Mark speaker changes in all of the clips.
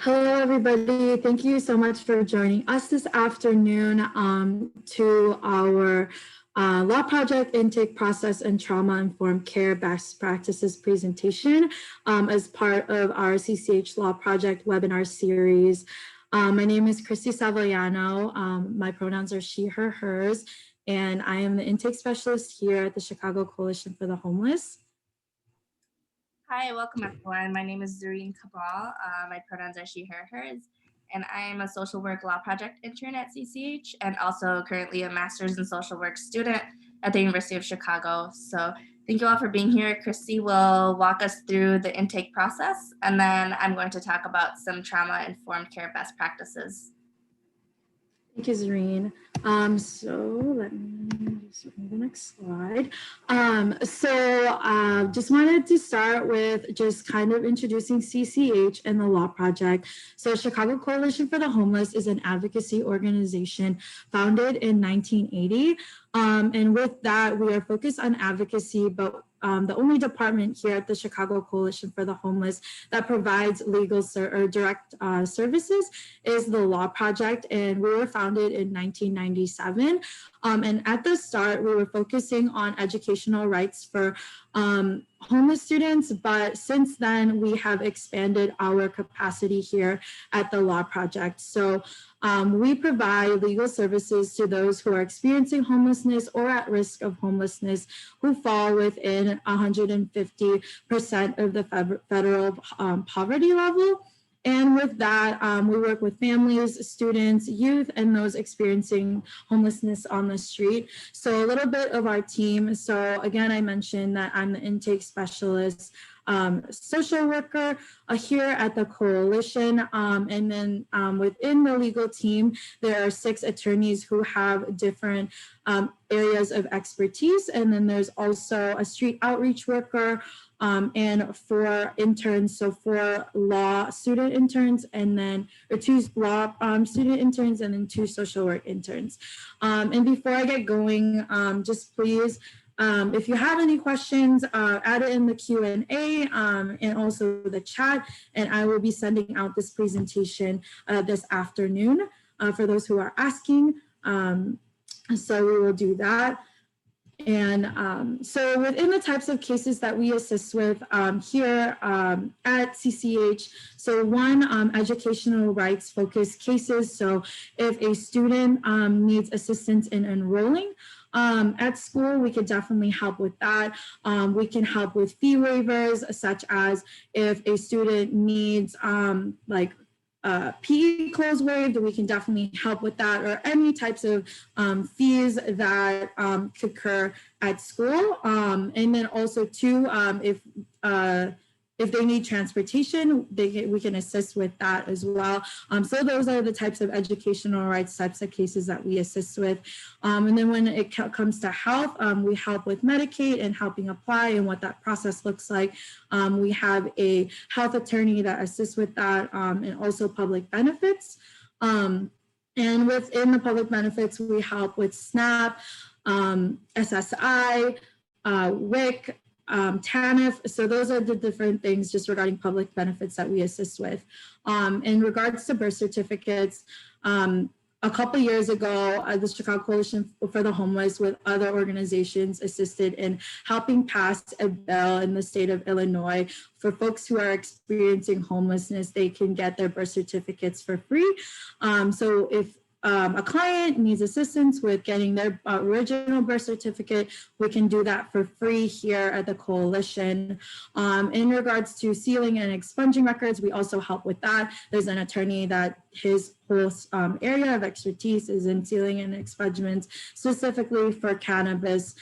Speaker 1: Hello, everybody. Thank you so much for joining us this afternoon to our Law Project Intake Process and Trauma-Informed Care Best Practices presentation as part of our CCH Law Project webinar series. My name is Christy Savoiano. My pronouns are she, her, hers, and I am the intake specialist here at the Chicago Coalition for the Homeless.
Speaker 2: Hi, welcome everyone. My name is Zareen Cabal. My pronouns are she, her, hers, and I am a social work law project intern at CCH and also currently a master's in social work student at the University of Chicago. So thank you all for being here. Christy will walk us through the intake process, and then I'm going to talk about some trauma-informed care best practices.
Speaker 1: Thank you, Zareen. So let me just move the next slide. Just wanted to start with just kind of introducing CCH and the Law Project. So Chicago Coalition for the Homeless is an advocacy organization founded in 1980. And with that, we are focused on advocacy, but the only department here at the Chicago Coalition for the Homeless that provides legal or direct services is the Law Project, and we were founded in 1997. And at the start, we were focusing on educational rights for homeless students, but since then we have expanded our capacity here at the Law Project. So we provide legal services to those who are experiencing homelessness or at risk of homelessness who fall within 150% of the federal poverty level. And with that, we work with families, students, youth, and those experiencing homelessness on the street. So a little bit of our team. So again, I mentioned that I'm the intake specialist, social worker here at the coalition. And then within the legal team, there are 6 attorneys who have different areas of expertise. And then there's also a street outreach worker, and 4 interns, so 4 law student interns, and then or 2 law student interns, and then 2 social work interns. And before I get going, just please, if you have any questions, add it in the Q&A and also the chat, and I will be sending out this presentation this afternoon for those who are asking. So we will do that. And so within the types of cases that we assist with here at CCH, so one, educational rights focused cases. So if a student needs assistance in enrolling at school, we could definitely help with that. We can help with fee waivers, such as if a student needs PE clothes waived, we can definitely help with that, or any types of fees that could occur at school. And then also too, if they need transportation, we can assist with that as well. So those are the types of educational rights types of cases that we assist with. And then when it comes to health, we help with Medicaid and helping apply and what that process looks like. We have a health attorney that assists with that, and also public benefits. And within the public benefits, we help with SNAP, SSI, WIC, TANF. So those are the different things just regarding public benefits that we assist with. In regards to birth certificates, a couple years ago, the Chicago Coalition for the Homeless with other organizations assisted in helping pass a bill in the state of Illinois for folks who are experiencing homelessness. They can get their birth certificates for free. So if a client needs assistance with getting their original birth certificate, we can do that for free here at the coalition. In regards to sealing and expunging records, we also help with that. There's an attorney that his whole area of expertise is in sealing and expungements, specifically for cannabis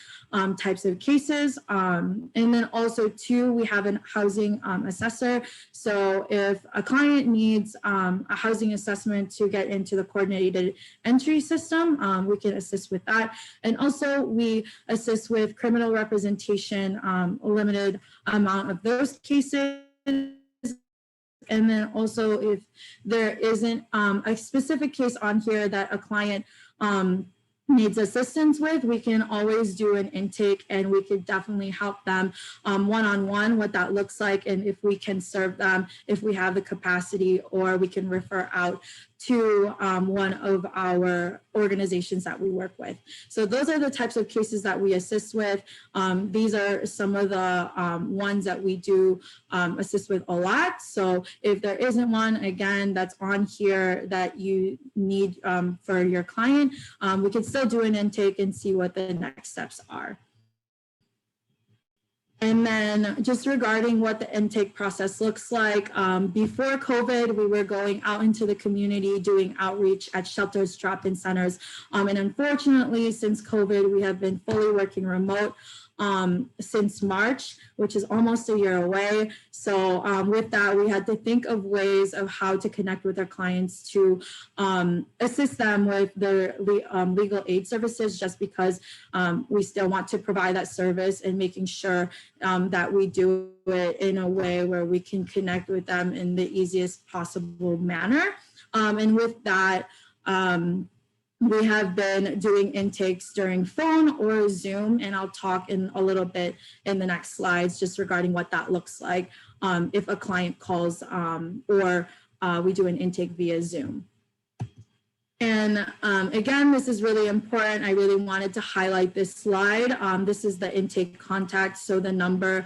Speaker 1: types of cases. And then also too, we have a housing assessor. So if a client needs a housing assessment to get into the coordinated entry system, we can assist with that. And also we assist with criminal representation, a limited amount of those cases. And then also if there isn't a specific case on here that a client needs assistance with, we can always do an intake, and we could definitely help them one-on-one, what that looks like, and if we can serve them, if we have the capacity, or we can refer out to one of our organizations that we work with. So those are the types of cases that we assist with. These are some of the ones that we do assist with a lot. So if there isn't one, again, that's on here that you need for your client, we can still do an intake and see what the next steps are. And then just regarding what the intake process looks like, before COVID, we were going out into the community doing outreach at shelters, drop-in centers. And unfortunately, since COVID, we have been fully working remote since March, which is almost a year away. So with that, we had to think of ways of how to connect with our clients to assist them with their legal aid services, just because we still want to provide that service, and making sure that we do it in a way where we can connect with them in the easiest possible manner. And with that, we have been doing intakes during phone or Zoom, and I'll talk in a little bit in the next slides just regarding what that looks like if a client calls or we do an intake via Zoom. And again, this is really important. I really wanted to highlight this slide. This is the intake contact. So the number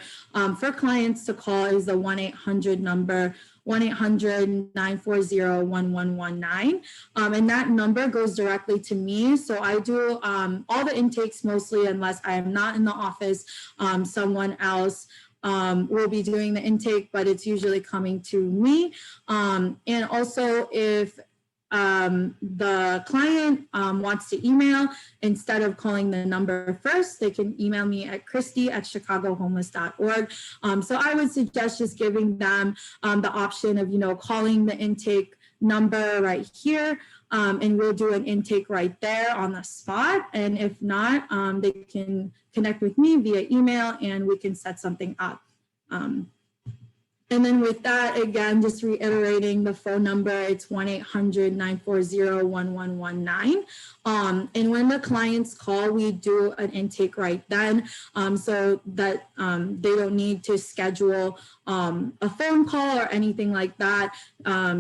Speaker 1: for clients to call is the 1-800 number, 1-800-940-1119. And that number goes directly to me. So I do all the intakes mostly, unless I am not in the office, someone else will be doing the intake, but it's usually coming to me. And also if the client wants to email, instead of calling the number first, they can email me at christy@chicagohomeless.org. So I would suggest just giving them the option of, calling the intake number right here, and we'll do an intake right there on the spot. And if not, they can connect with me via email and we can set something up. And then with that, again, just reiterating the phone number, it's 1-800-940-1119. And when the clients call, we do an intake right then, so that they don't need to schedule a phone call or anything like that,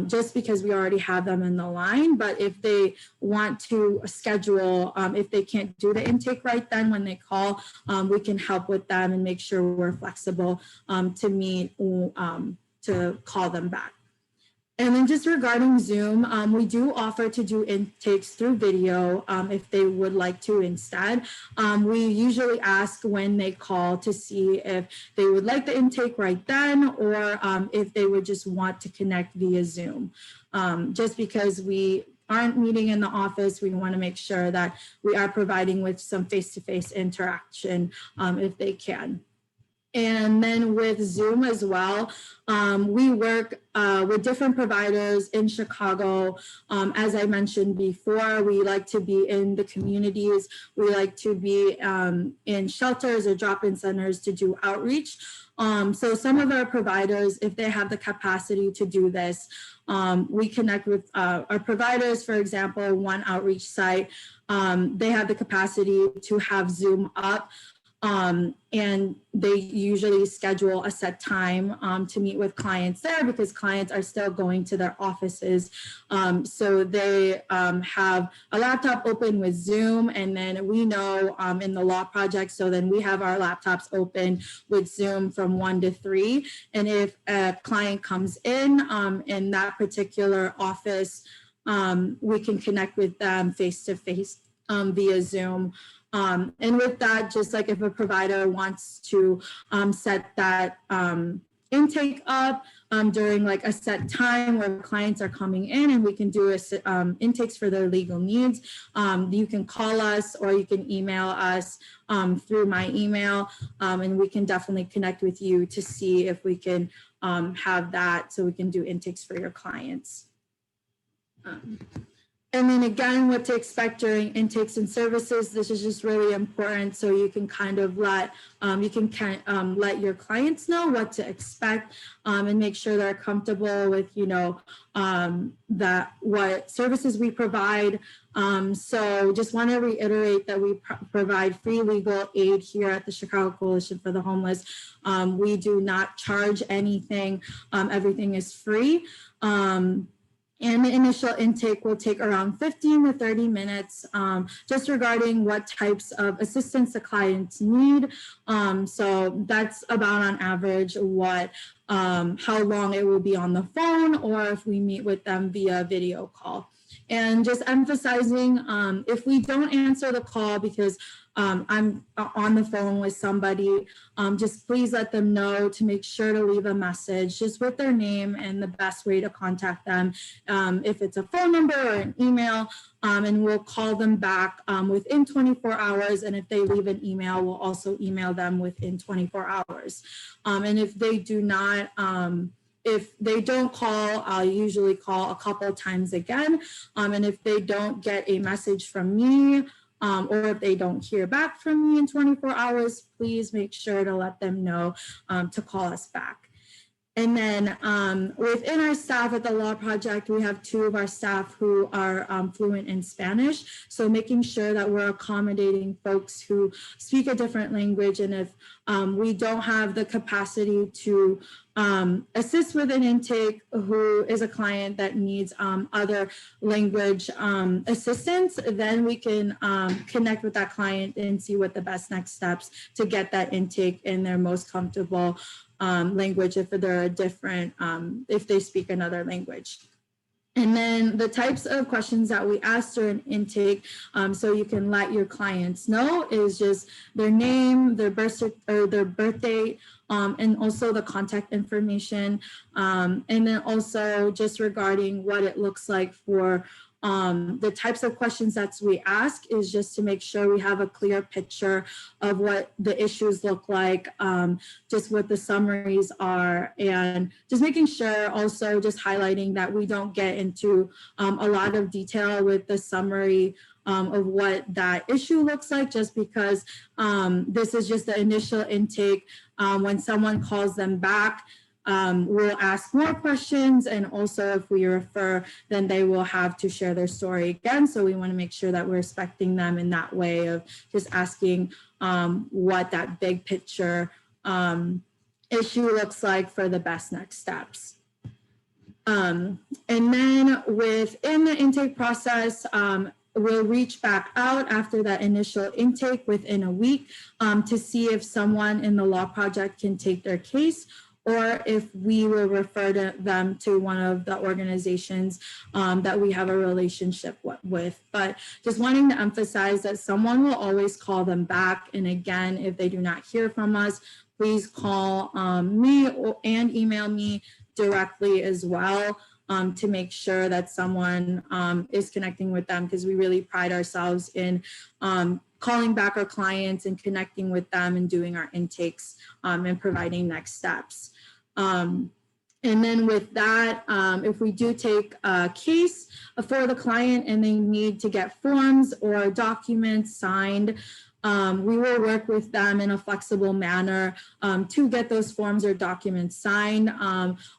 Speaker 1: just because we already have them in the line. But if they want to schedule, if they can't do the intake right then when they call, we can help with them and make sure we're flexible to meet, to call them back. And then just regarding Zoom, we do offer to do intakes through video if they would like to instead. We usually ask when they call to see if they would like the intake right then, or if they would just want to connect via Zoom. Just because we aren't meeting in the office, we want to make sure that we are providing with some face-to-face interaction if they can. And then with Zoom as well, we work with different providers in Chicago. As I mentioned before, we like to be in the communities. We like to be in shelters or drop-in centers to do outreach. So some of our providers, if they have the capacity to do this, we connect with our providers. For example, one outreach site, they have the capacity to have Zoom up. And they usually schedule a set time to meet with clients there, because clients are still going to their offices. So they have a laptop open with Zoom, and then we know in the law project, so then we have our laptops open with Zoom from 1 to 3. And if a client comes in that particular office, we can connect with them face-to-face via Zoom. And with that, just like if a provider wants to set that intake up during like a set time where clients are coming in and we can do intakes for their legal needs, you can call us or you can email us through my email, and we can definitely connect with you to see if we can have that so we can do intakes for your clients. And then again, what to expect during intakes and services. This is just really important, so you can kind of let let your clients know what to expect, and make sure they're comfortable with that what services we provide. So just want to reiterate that we provide free legal aid here at the Chicago Coalition for the Homeless. We do not charge anything. Everything is free. And the initial intake will take around 15 to 30 minutes, just regarding what types of assistance the clients need. So that's about on average how long it will be on the phone, or if we meet with them via video call. And just emphasizing, if we don't answer the call because I'm on the phone with somebody, just please let them know to make sure to leave a message just with their name and the best way to contact them, if it's a phone number or an email, and we'll call them back within 24 hours. And if they leave an email, we'll also email them within 24 hours. And if they do not, if they don't call, I'll usually call a couple of times again. And if they don't get a message from me, or if they don't hear back from me in 24 hours, please make sure to let them know to call us back. And then within our staff at the Law Project, we have 2 of our staff who are fluent in Spanish. So making sure that we're accommodating folks who speak a different language. And if we don't have the capacity to assist with an intake who is a client that needs other language assistance, then we can connect with that client and see what the best next steps to get that intake in their most comfortable language if they're a different, if they speak another language. And then the types of questions that we ask during intake, so you can let your clients know, is just their name, their birth date, and also the contact information. And then also just regarding what it looks like for the types of questions that we ask is just to make sure we have a clear picture of what the issues look like, just what the summaries are, and just making sure also just highlighting that we don't get into a lot of detail with the summary of what that issue looks like, just because this is just the initial intake. When someone calls them back, we'll ask more questions, and also if we refer, then they will have to share their story again. So we want to make sure that we're respecting them in that way of just asking what that big picture issue looks like for the best next steps. And then within the intake process, we'll reach back out after that initial intake within a week to see if someone in the Law Project can take their case, or if we will refer them to one of the organizations that we have a relationship with. But just wanting to emphasize that someone will always call them back. And again, if they do not hear from us, please call me and email me directly as well, to make sure that someone is connecting with them, because we really pride ourselves in calling back our clients and connecting with them and doing our intakes and providing next steps. And then with that, if we do take a case for the client and they need to get forms or documents signed, we will work with them in a flexible manner to get those forms or documents signed.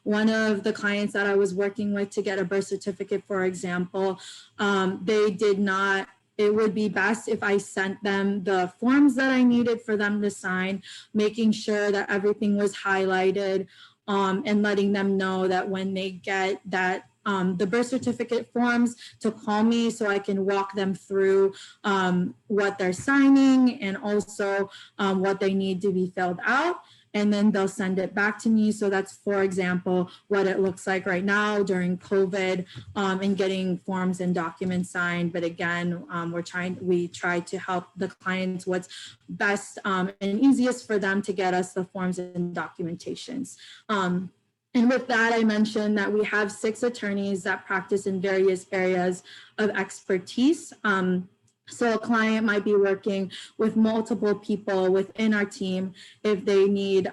Speaker 1: One of the clients that I was working with to get a birth certificate, for example, they did not. It would be best if I sent them the forms that I needed for them to sign, making sure that everything was highlighted, and letting them know that when they get that the birth certificate forms, to call me so I can walk them through what they're signing and also what they need to be filled out. And then they'll send it back to me. So that's, for example, what it looks like right now during COVID, and getting forms and documents signed. But again, we try to help the clients what's best and easiest for them to get us the forms and documentations. And with that, I mentioned that we have 6 attorneys that practice in various areas of expertise. So a client might be working with multiple people within our team if they need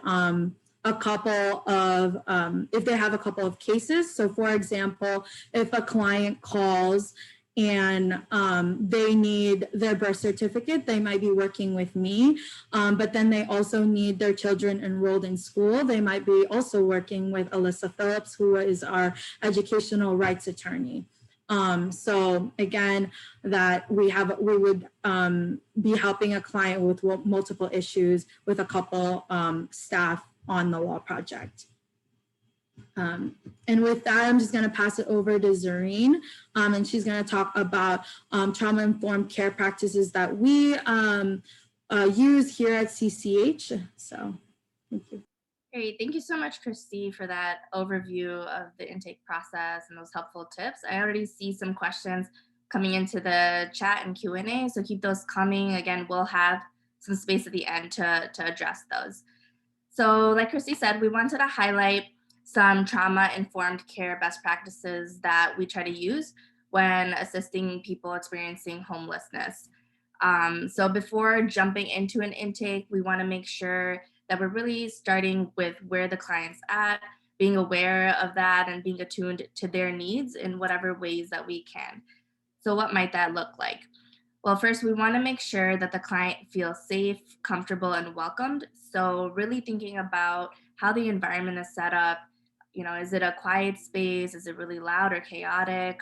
Speaker 1: if they have a couple of cases. So for example, if a client calls and they need their birth certificate. They might be working with me, but then they also need their children enrolled in school. They might be also working with Alyssa Phillips, who is our educational rights attorney. So again, that we would be helping a client with multiple issues with a couple staff on the law project. And with that, I'm just going to pass it over to Zareen, and she's going to talk about trauma-informed care practices that we use here at CCH. So, thank you.
Speaker 2: Great. Thank you so much, Christy, for that overview of the intake process and those helpful tips. I already see some questions coming into the chat and Q&A, so keep those coming. Again, we'll have some space at the end to address those. So like Christy said, we wanted to highlight some trauma-informed care best practices that we try to use when assisting people experiencing homelessness. So before jumping into an intake, we want to make sure that we're really starting with where the client's at, being aware of that and being attuned to their needs in whatever ways that we can. So what might that look like? Well, first, we want to make sure that the client feels safe, comfortable, and welcomed. So really thinking about how the environment is set up. You know, is it a quiet space? Is it really loud or chaotic?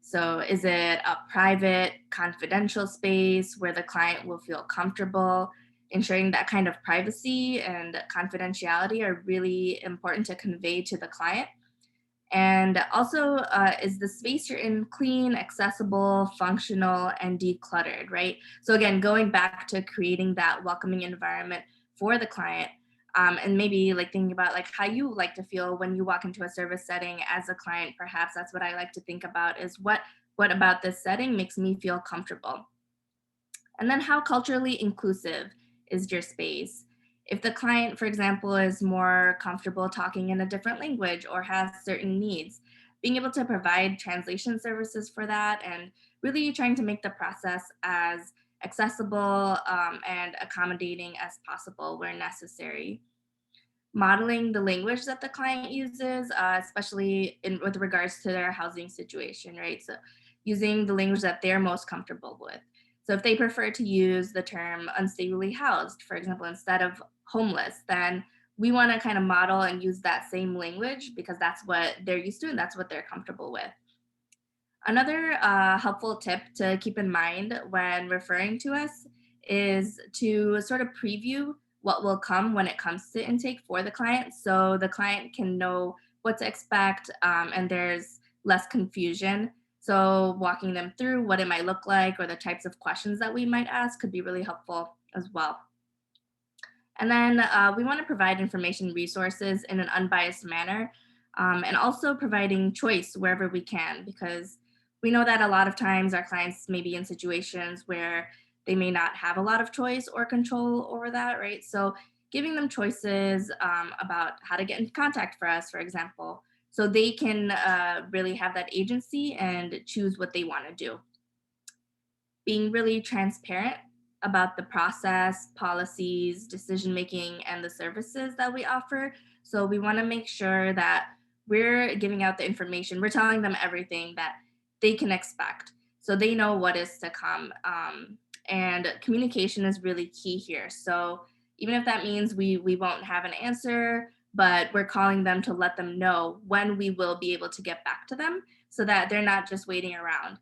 Speaker 2: So is it a private, confidential space where the client will feel comfortable? Ensuring that kind of privacy and confidentiality are really important to convey to the client. And also, is the space you're in clean, accessible, functional, and decluttered, right? So again, going back to creating that welcoming environment for the client, and maybe like thinking about like how you like to feel when you walk into a service setting as a client. Perhaps that's what I like to think about is what about this setting makes me feel comfortable? And then how culturally inclusive is your space? If the client, for example, is more comfortable talking in a different language or has certain needs, being able to provide translation services for that and really trying to make the process as accessible and accommodating as possible where necessary. Modeling the language that the client uses, especially with regards to their housing situation, right? So using the language that they're most comfortable with. So if they prefer to use the term unstably housed, for example, instead of homeless, then we want to kind of model and use that same language because that's what they're used to and that's what they're comfortable with. Another helpful tip to keep in mind when referring to us is to sort of preview what will come when it comes to intake for the client so the client can know what to expect and there's less confusion. So walking them through what it might look like or the types of questions that we might ask could be really helpful as well. And then we want to provide information resources in an unbiased manner and also providing choice wherever we can, because we know that a lot of times our clients may be in situations where they may not have a lot of choice or control over that, right? So giving them choices about how to get in contact for us, for example, so they can really have that agency and choose what they want to do. Being really transparent about the process, policies, decision making, and the services that we offer. So we want to make sure that we're giving out the information, we're telling them everything that they can expect so they know what is to come. And communication is really key here. So even if that means we won't have an answer, but we're calling them to let them know when we will be able to get back to them so that they're not just waiting around,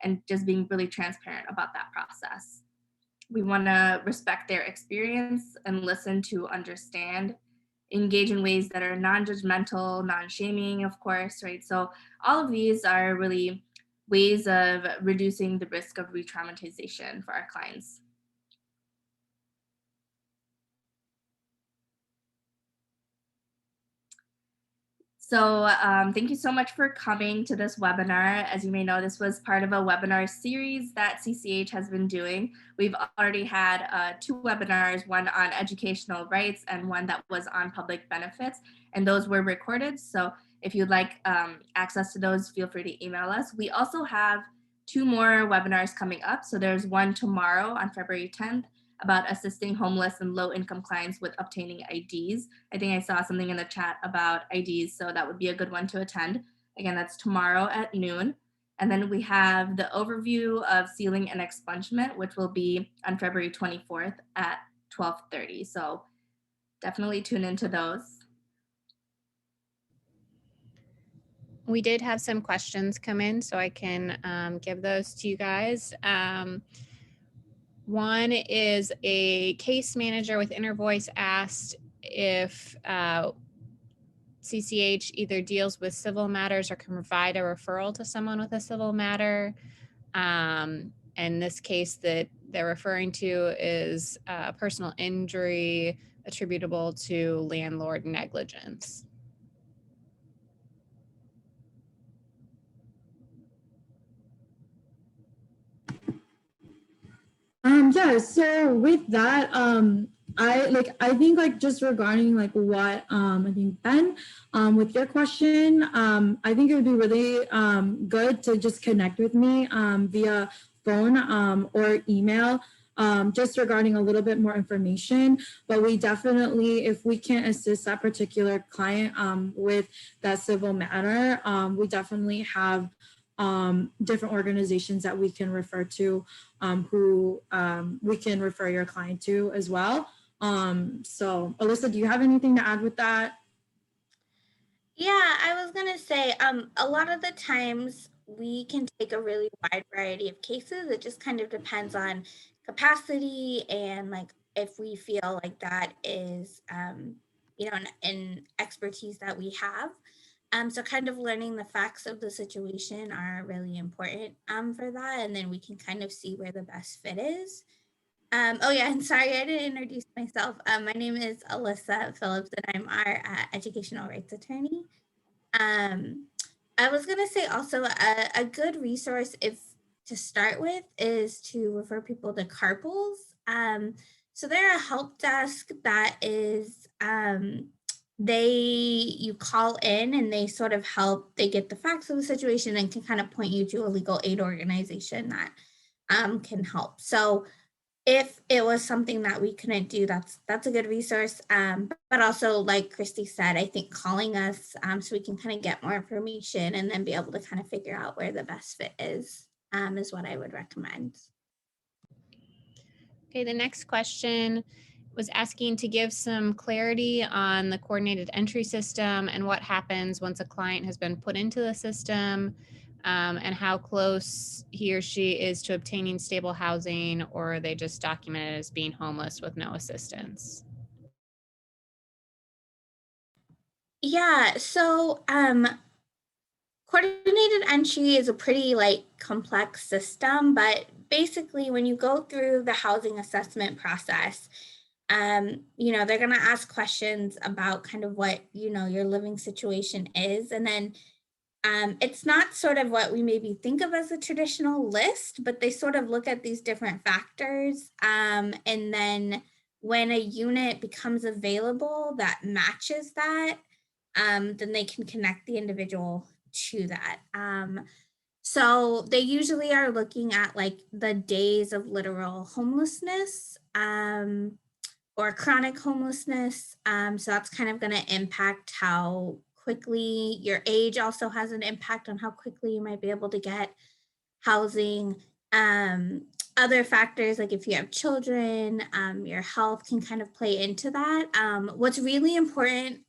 Speaker 2: and just being really transparent about that process. We want to respect their experience and listen to understand, engage in ways that are non-judgmental, non-shaming, of course, right? So all of these are really ways of reducing the risk of re-traumatization for our clients. So thank you so much for coming to this webinar. As you may know, this was part of a webinar series that CCH has been doing. We've already had 2 webinars, one on educational rights and one that was on public benefits, and those were recorded. So if you'd like access to those, feel free to email us. We also have 2 more webinars coming up. So there's one tomorrow on February 10th about assisting homeless and low-income clients with obtaining IDs. I think I saw something in the chat about IDs, so that would be a good one to attend. Again, that's tomorrow at noon. And then we have the overview of sealing and expungement, which will be on February 24th at 12:30. So definitely tune into those.
Speaker 3: We did have some questions come in, so I can give those to you guys. One is a case manager with Intervoice asked if CCH either deals with civil matters or can provide a referral to someone with a civil matter. In this case that they're referring to is personal injury attributable to landlord negligence.
Speaker 1: Yeah, so with that, I think like just regarding like what I think Ben, with your question, I think it would be really good to just connect with me via phone or email. Just regarding a little bit more information, but we definitely, if we can't assist that particular client with that civil matter, we definitely have different organizations that we can refer to, who we can refer your client to as well. So Alyssa, do you have anything to add with that?
Speaker 4: Yeah, I was gonna say, a lot of the times we can take a really wide variety of cases. It just kind of depends on capacity and like if we feel like that is, an expertise that we have. So kind of learning the facts of the situation are really important for that, and then we can kind of see where the best fit is. Oh yeah, and sorry, I didn't introduce myself. My name is Alyssa Phillips, and I'm our educational rights attorney. Um, I was gonna say also a good resource if to start with is to refer people to carpools. So they're a help desk that is they you call in and they sort of help. They get the facts of the situation and can kind of point you to a legal aid organization that can help. So if it was something that we couldn't do, that's a good resource. But also, like Christy said, I think calling us so we can kind of get more information and then be able to kind of figure out where the best fit is what I would recommend.
Speaker 3: Okay, the next question was asking to give some clarity on the coordinated entry system and what happens once a client has been put into the system, and how close he or she is to obtaining stable housing, or are they just documented as being homeless with no assistance?
Speaker 4: Yeah, so coordinated entry is a pretty like complex system, but basically when you go through the housing assessment process, they're going to ask questions about kind of what, your living situation is. And then it's not sort of what we maybe think of as a traditional list, but they sort of look at these different factors. And then when a unit becomes available that matches that, then they can connect the individual to that. So they usually are looking at like the days of literal homelessness, or chronic homelessness. So that's kind of going to impact how quickly your age also has an impact on how quickly you might be able to get housing. Other factors, like if you have children, your health can kind of play into that. What's really important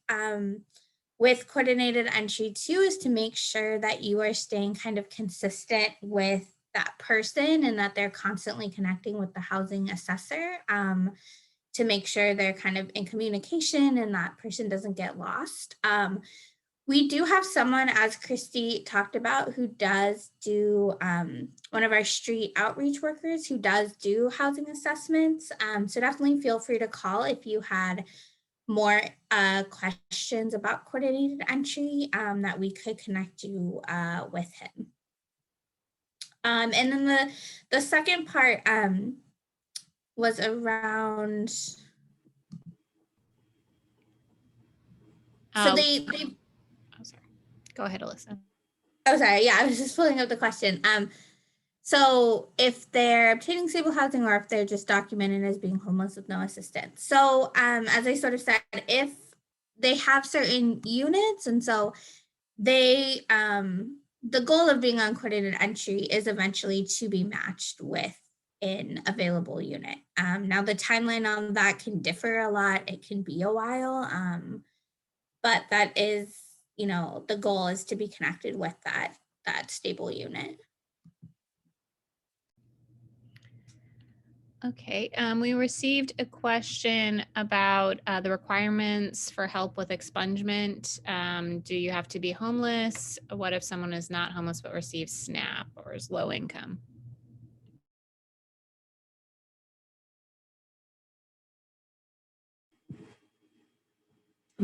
Speaker 4: with coordinated entry too is to make sure that you are staying kind of consistent with that person and that they're constantly connecting with the housing assessor, to make sure they're kind of in communication and that person doesn't get lost. We do have someone, as Christy talked about, who does do, one of our street outreach workers who does do housing assessments. So definitely feel free to call if you had more questions about coordinated entry, that we could connect you with him. And then the second part was around. So they
Speaker 3: Oh, sorry. Go ahead, Alyssa.
Speaker 4: Oh, sorry. Yeah, I was just pulling up the question. So if they're obtaining stable housing or if they're just documented as being homeless with no assistance. So as I sort of said, if they have certain units, and so they the goal of being on coordinated entry is eventually to be matched with an available unit. Now the timeline on that can differ a lot. It can be a while, but that is, the goal is to be connected with that stable unit.
Speaker 3: Okay, we received a question about the requirements for help with expungement. Do you have to be homeless? What if someone is not homeless but receives SNAP or is low income?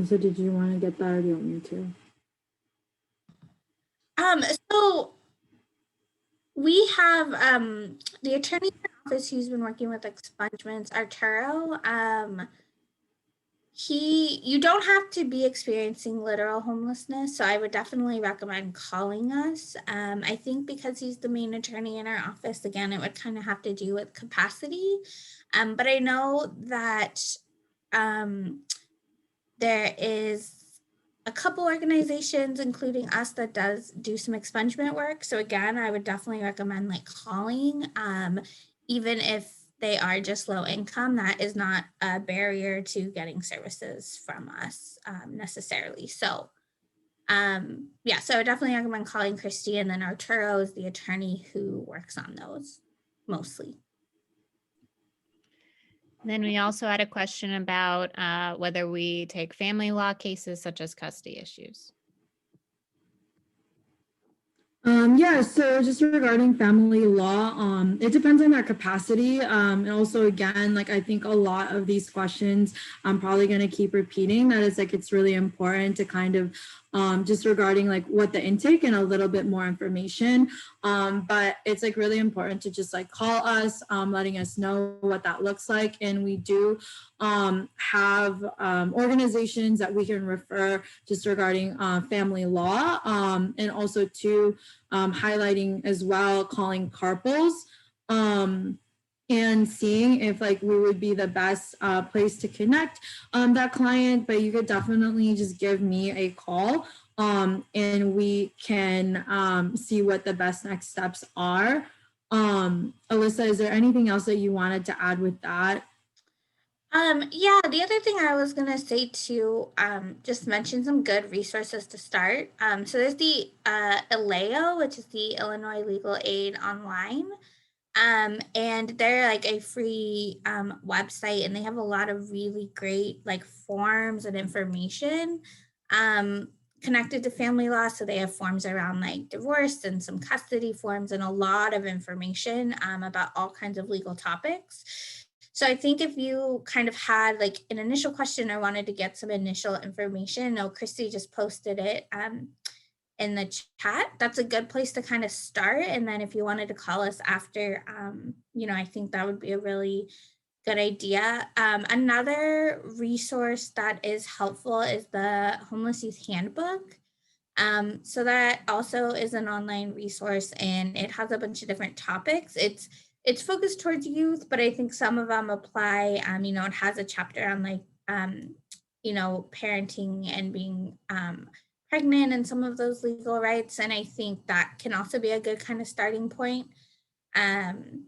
Speaker 1: So did you want to get that or do you want me to?
Speaker 4: So we have the attorney in the office who's been working with expungements, Arturo. You don't have to be experiencing literal homelessness, so I would definitely recommend calling us. I think because he's the main attorney in our office, again, it would kind of have to do with capacity. But I know that there is a couple organizations, including us, that do some expungement work. So again, I would definitely recommend calling, even if they are just low income. That is not a barrier to getting services from us necessarily. So yeah, so I would definitely recommend calling Christy, and then Arturo is the attorney who works on those mostly.
Speaker 3: Then we also had a question about whether we take family law cases such as custody issues.
Speaker 1: Yeah, so just regarding family law, it depends on their capacity. And also, again, I think a lot of these questions I'm probably going to keep repeating that it's really important to kind of just regarding what the intake and a little bit more information. But it's really important to just call us, letting us know what that looks like. And we do have organizations that we can refer just regarding family law, and also to highlighting as well, calling carpals, and seeing if we would be the best place to connect that client. But you could definitely just give me a call, and we can see what the best next steps are. Alyssa, is there anything else that you wanted to add with that?
Speaker 4: Yeah, the other thing I was gonna say too, just mention some good resources to start. So there's the ILEO, which is the Illinois Legal Aid Online. And they're a free website, and they have a lot of really great forms and information connected to family law. So they have forms around divorce and some custody forms and a lot of information about all kinds of legal topics. So I think if you kind of had an initial question or wanted to get some initial information, Christy just posted it in the chat. That's a good place to kind of start. And then if you wanted to call us after, I think that would be a really good idea. Another resource that is helpful is the Homeless Youth Handbook. So that also is an online resource, and it has a bunch of different topics. It's focused towards youth, but I think some of them apply. It has a chapter on parenting and being pregnant and some of those legal rights. And I think that can also be a good kind of starting point. And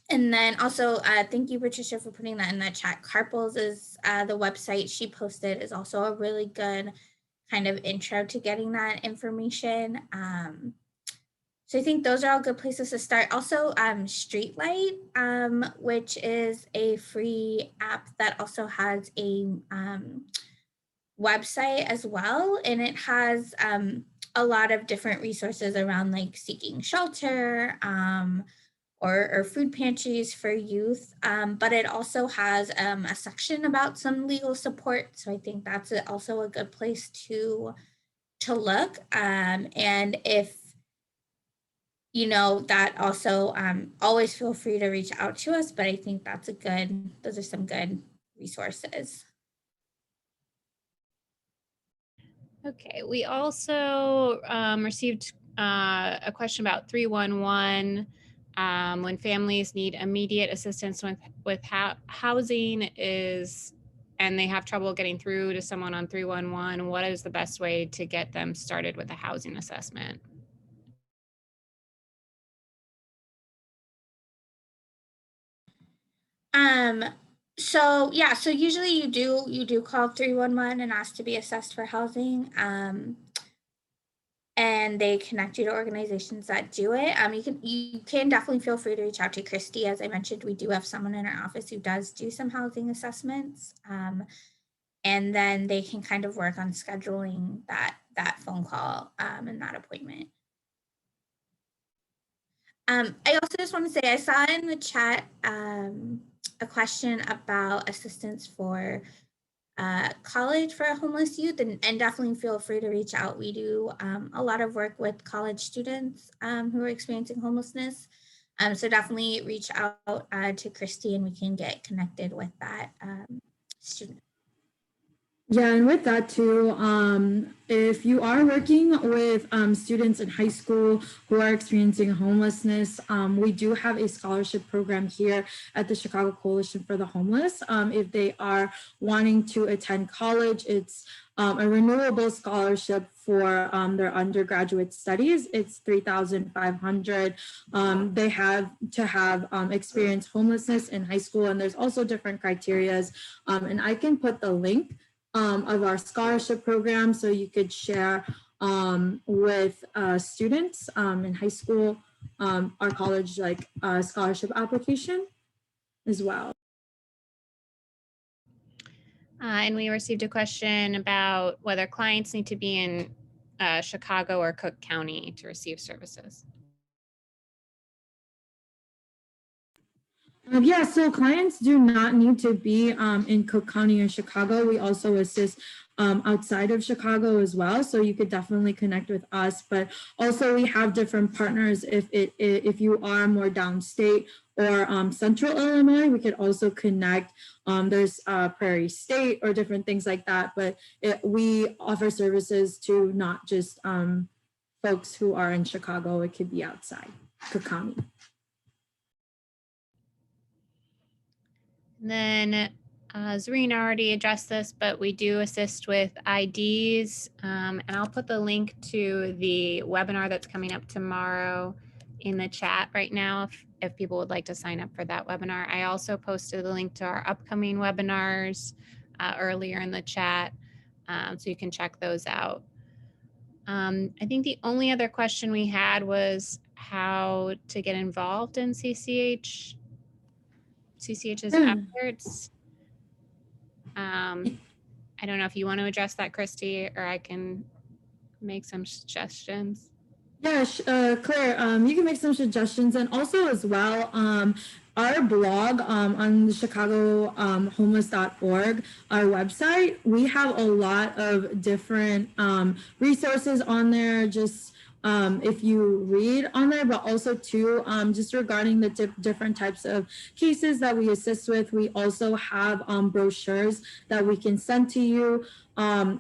Speaker 4: then also, thank you, Patricia, for putting that in the chat. Carpals is the website she posted, is also a really good kind of intro to getting that information. So I think those are all good places to start. Also, Streetlight, which is a free app that also has a website as well. And it has a lot of different resources around seeking shelter or food pantries for youth. But it also has a section about some legal support. So I think that's also a good place to look. And if that also always feel free to reach out to us, but I think those are some good resources.
Speaker 3: Okay, we also received a question about 311 when families need immediate assistance with housing and they have trouble getting through to someone on 311. What is the best way to get them started with a housing assessment?
Speaker 4: So yeah, so usually you do call 311 and ask to be assessed for housing. And they connect you to organizations that do it. You can definitely feel free to reach out to Christy. As I mentioned, we do have someone in our office who does do some housing assessments. And then they can kind of work on scheduling that phone call and that appointment. I also just want to say I saw in the chat a question about assistance for college for homeless youth, and definitely feel free to reach out. We do a lot of work with college students who are experiencing homelessness. So definitely reach out to Christy and we can get connected with that student.
Speaker 1: Yeah, and with that too, if you are working with students in high school who are experiencing homelessness, we do have a scholarship program here at the Chicago Coalition for the Homeless. If they are wanting to attend college, it's a renewable scholarship for their undergraduate studies. It's $3,500. They have to have experienced homelessness in high school, and there's also different criterias. And I can put the link of our scholarship program so you could share with students in high school, our college like scholarship application as well.
Speaker 3: And we received a question about whether clients need to be in Chicago or Cook County to receive services.
Speaker 1: Yeah, so clients do not need to be in Cook County or Chicago. We also assist outside of Chicago as well. So you could definitely connect with us, but also we have different partners. If you are more downstate or central Illinois, we could also connect. There's Prairie State or different things like that, but we offer services to not just folks who are in Chicago. It could be outside Cook County.
Speaker 3: Then Zareen already addressed this, but we do assist with IDs. And I'll put the link to the webinar that's coming up tomorrow in the chat right now if people would like to sign up for that webinar. I also posted the link to our upcoming webinars earlier in the chat, so you can check those out. I think the only other question we had was how to get involved in CCH's efforts. I don't know if you want to address that, Christy, or I can make some suggestions.
Speaker 1: Yeah, Claire, you can make some suggestions, and also as well, our blog on the Chicago homeless.org, our website, we have a lot of different resources on there. Just if you read on there, but also too, just regarding the different types of cases that we assist with, we also have brochures that we can send to you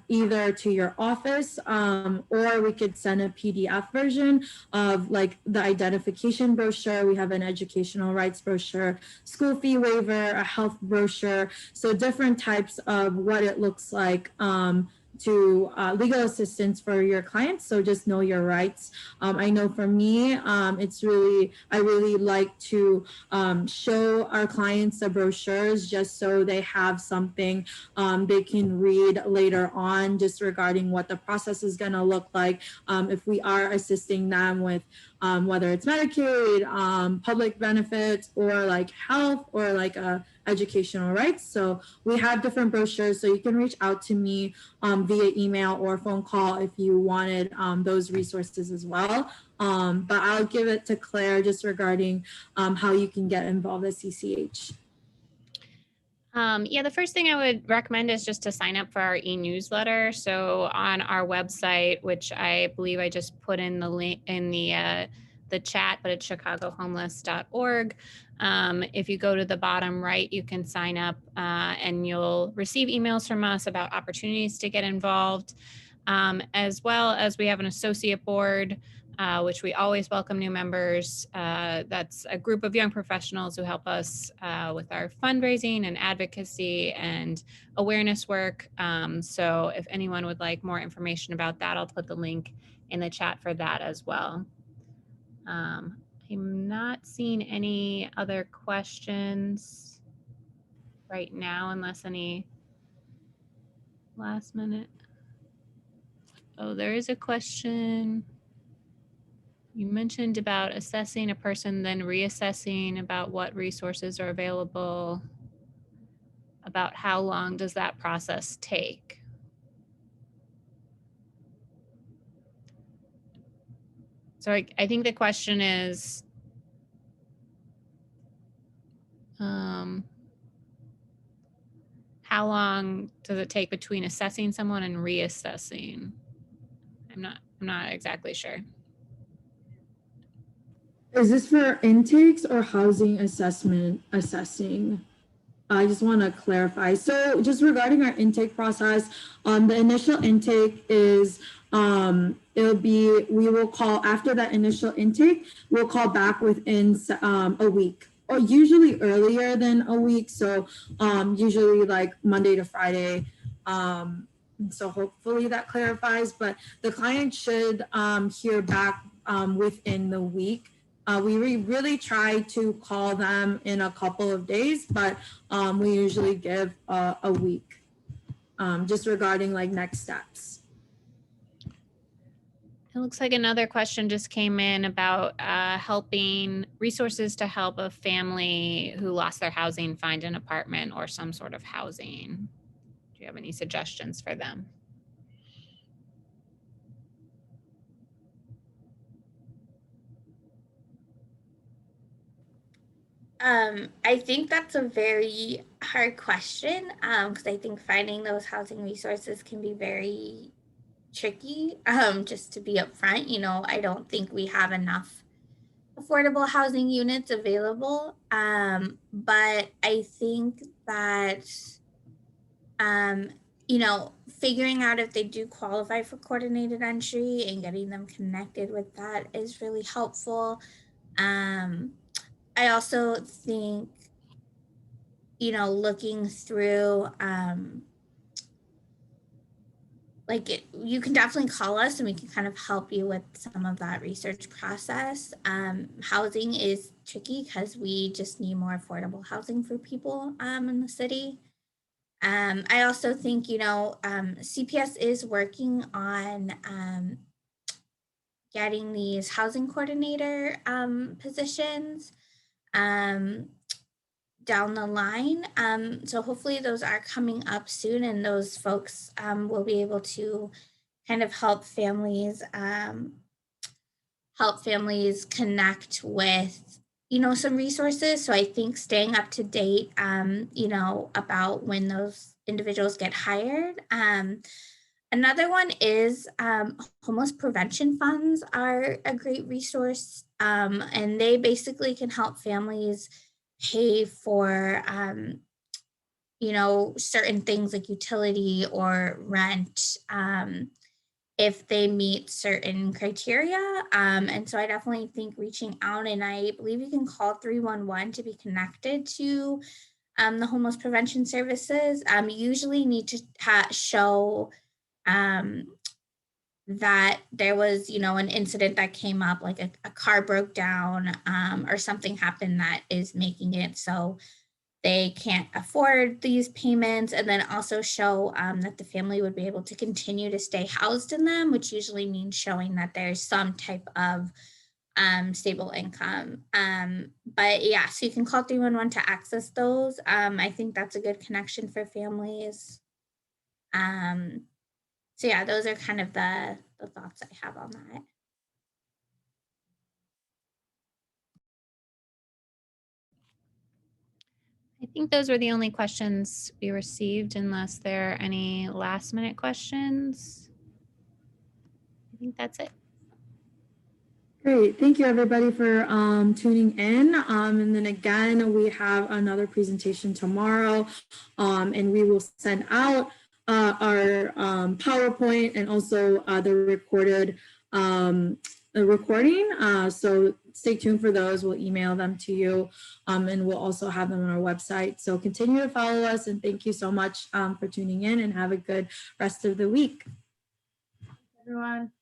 Speaker 1: either to your office or we could send a PDF version of like the identification brochure. We have an educational rights brochure, school fee waiver, a health brochure. So different types of what it looks like to legal assistance for your clients. So just know your rights. I know for me, I really like to show our clients the brochures just so they have something they can read later on, just regarding what the process is going to look like if we are assisting them with whether it's Medicaid, public benefits, or like health, or like educational rights. So we have different brochures, so you can reach out to me via email or phone call if you wanted those resources as well. But I'll give it to Claire just regarding how you can get involved at CCH.
Speaker 3: Yeah, the first thing I would recommend is just to sign up for our e-newsletter. So on our website, which I believe I just put in the link in the chat, but it's chicagohomeless.org. If you go to the bottom right, you can sign up and you'll receive emails from us about opportunities to get involved, as well as we have an associate board, which we always welcome new members. That's a group of young professionals who help us with our fundraising and advocacy and awareness work. So if anyone would like more information about that, I'll put the link in the chat for that as well. I'm not seeing any other questions. right now, unless any last minute. Oh, there is a question. You mentioned about assessing a person, then reassessing about what resources are available. About how long does that process take? So I think the question is, how long does it take between assessing someone and reassessing? I'm not exactly sure.
Speaker 1: Is this for intakes or housing assessing? I just want to clarify. So just regarding our intake process, the initial intake is, we will call after that initial intake, we'll call back within a week, or usually earlier than a week. So usually like Monday to Friday. So hopefully that clarifies, but the client should hear back within the week. We really try to call them in a couple of days, but we usually give a week, just regarding like next steps.
Speaker 3: It looks like another question just came in about helping resources to help a family who lost their housing find an apartment or some sort of housing. Do you have any suggestions for them?
Speaker 4: I think that's a very hard question because I think finding those housing resources can be very tricky. Just to be upfront, I don't think we have enough affordable housing units available. But I think that, figuring out if they do qualify for coordinated entry and getting them connected with that is really helpful. I also think, looking through, you can definitely call us and we can kind of help you with some of that research process. Housing is tricky because we just need more affordable housing for people in the city. I also think, CPS is working on getting these housing coordinator positions down the line. So hopefully those are coming up soon and those folks will be able to kind of help families connect with, some resources. So I think staying up to date, about when those individuals get hired. Another one is homeless prevention funds are a great resource, and they basically can help families pay for, certain things like utility or rent if they meet certain criteria. And so I definitely think reaching out, and I believe you can call 311 to be connected to the homeless prevention services. You usually need to show that there was, an incident that came up, like a car broke down or something happened that is making it so they can't afford these payments, and then also show that the family would be able to continue to stay housed in them, which usually means showing that there's some type of stable income. But yeah, so you can call 311 to access those. I think that's a good connection for families. So yeah, those are kind of the thoughts I have on that.
Speaker 3: I think those were the only questions we received, unless there are any last minute questions. I think that's it.
Speaker 1: Great. Thank you, everybody, for tuning in. And then again, we have another presentation tomorrow, and we will send out our PowerPoint and also the recorded recording. So stay tuned for those. We'll email them to you, and we'll also have them on our website. So continue to follow us, and thank you so much for tuning in, and have a good rest of the week.
Speaker 2: Everyone.